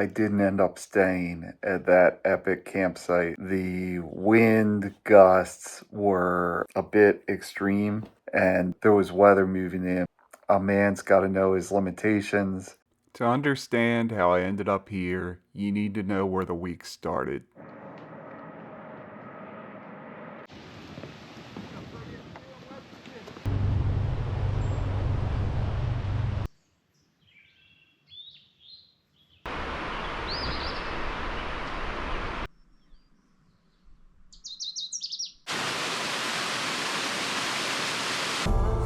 I didn't end up staying at that epic campsite. The wind gusts were a bit extreme and there was weather moving in. A man's got to know his limitations. To understand how I ended up here, you need to know where the week started.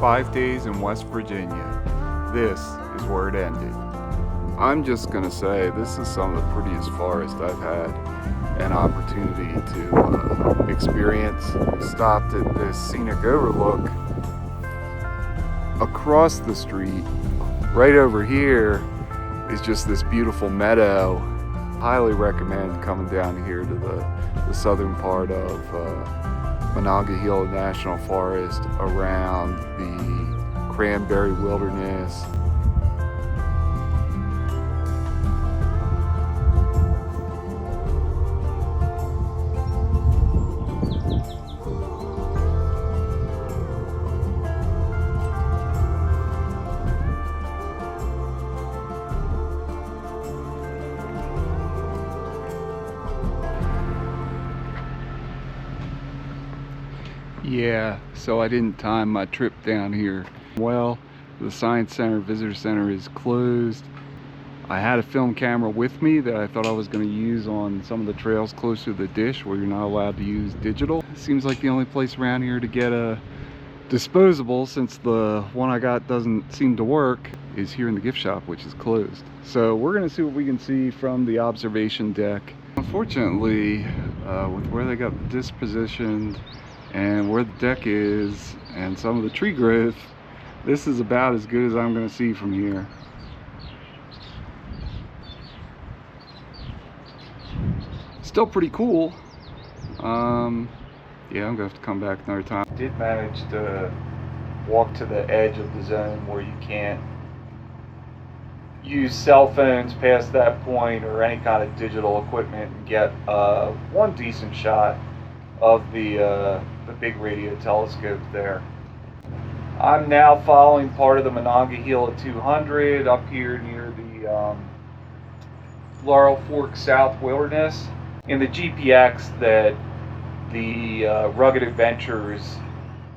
"5 days in West Virginia. This is where it ended." I'm just gonna say this is some of the prettiest forest I've had an opportunity to experience. Stopped at this scenic overlook across the street. Right over here is just this beautiful meadow. Highly recommend coming down here to the southern part of Monongahela National Forest around the Cranberry Wilderness. Yeah, so I didn't time my trip down here well. The Science Center Visitor Center is closed. I had a film camera with me that I thought I was going to use on some of the trails close to the dish where you're not allowed to use digital. Seems like the only place around here to get a disposable, since the one I got doesn't seem to work, is here in the gift shop, which is closed. So we're going to see what we can see from the observation deck. Unfortunately, with where they got this positioned and where the deck is and some of the tree growth, this is about as good as I'm going to see from here. Still pretty cool. Yeah, I'm gonna have to come back another time. Did manage to walk to the edge of the zone where you can't use cell phones past that point or any kind of digital equipment and get one decent shot of the big radio telescope there. I'm now following part of the Monongahela 200 up here near the Laurel Fork South Wilderness. In the GPX that the Rugged Adventures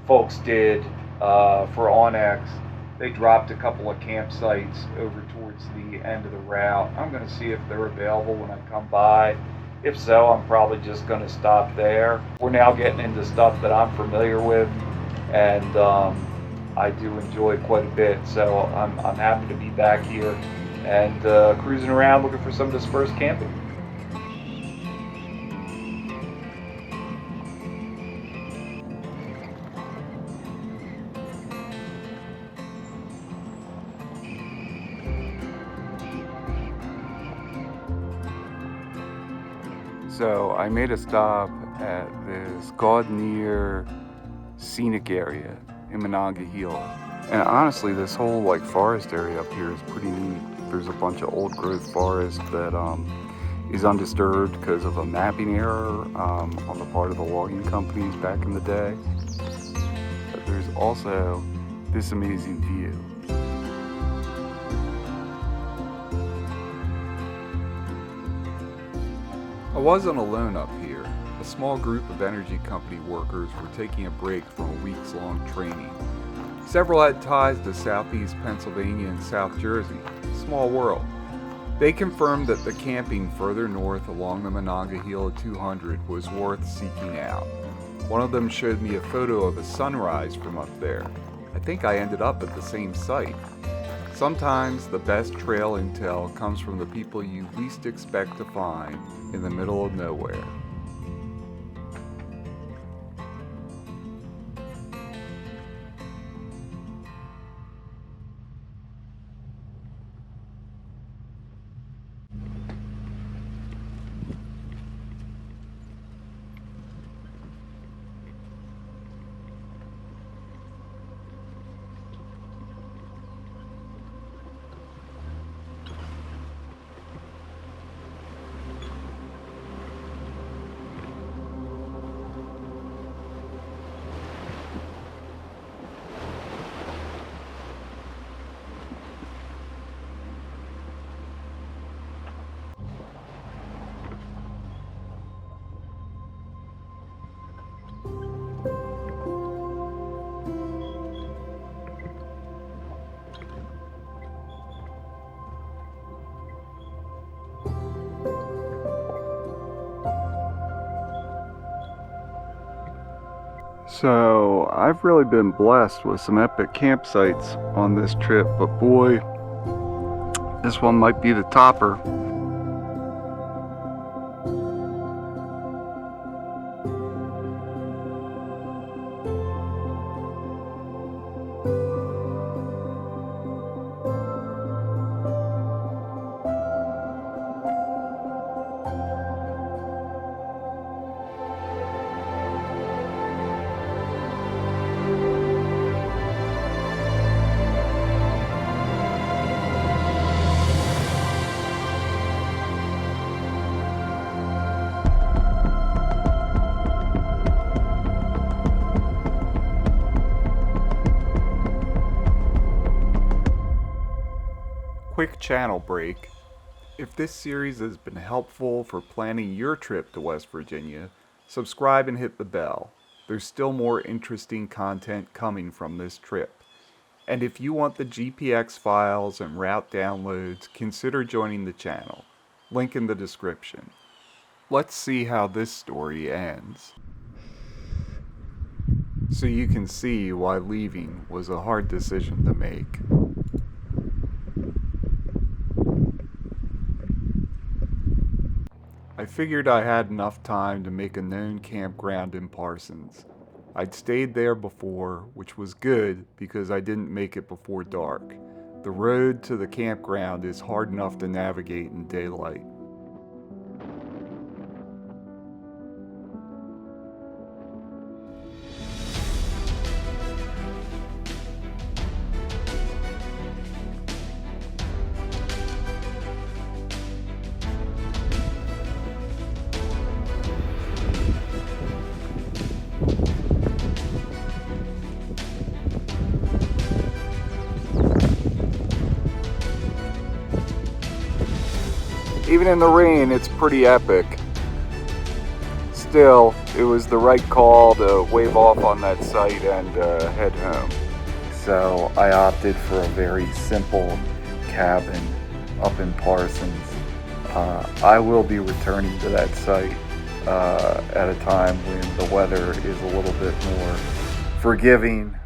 folks did for Onyx, they dropped a couple of campsites over towards the end of the route. I'm going to see if they're available when I come by. If so, I'm probably just going to stop there. We're now getting into stuff that I'm familiar with, and I do enjoy quite a bit, so I'm happy to be back here and cruising around looking for some dispersed camping. So I made a stop at this Gaudineer Scenic Area in Monongahela. And honestly, this whole forest area up here is pretty neat. There's a bunch of old growth forest that is undisturbed because of a mapping error on the part of the logging companies back in the day. But there's also this amazing view. I wasn't alone up here. A small group of energy company workers were taking a break from a weeks-long training. Several had ties to southeast Pennsylvania and South Jersey. Small world. They confirmed that the camping further north along the Monongahela 200 was worth seeking out. One of them showed me a photo of a sunrise from up there. I think I ended up at the same site. Sometimes the best trail intel comes from the people you least expect to find in the middle of nowhere. So, I've really been blessed with some epic campsites on this trip, but boy, this one might be the topper. Quick channel break. If this series has been helpful for planning your trip to West Virginia, subscribe and hit the bell. There's still more interesting content coming from this trip. And if you want the GPX files and route downloads, consider joining the channel. Link in the description. Let's see how this story ends. So you can see why leaving was a hard decision to make. I figured I had enough time to make a known campground in Parsons. I'd stayed there before, which was good because I didn't make it before dark. The road to the campground is hard enough to navigate in daylight. Even in the rain, it's pretty epic. Still, it was the right call to wave off on that site and head home. So I opted for a very simple cabin up in Parsons. I will be returning to that site at a time when the weather is a little bit more forgiving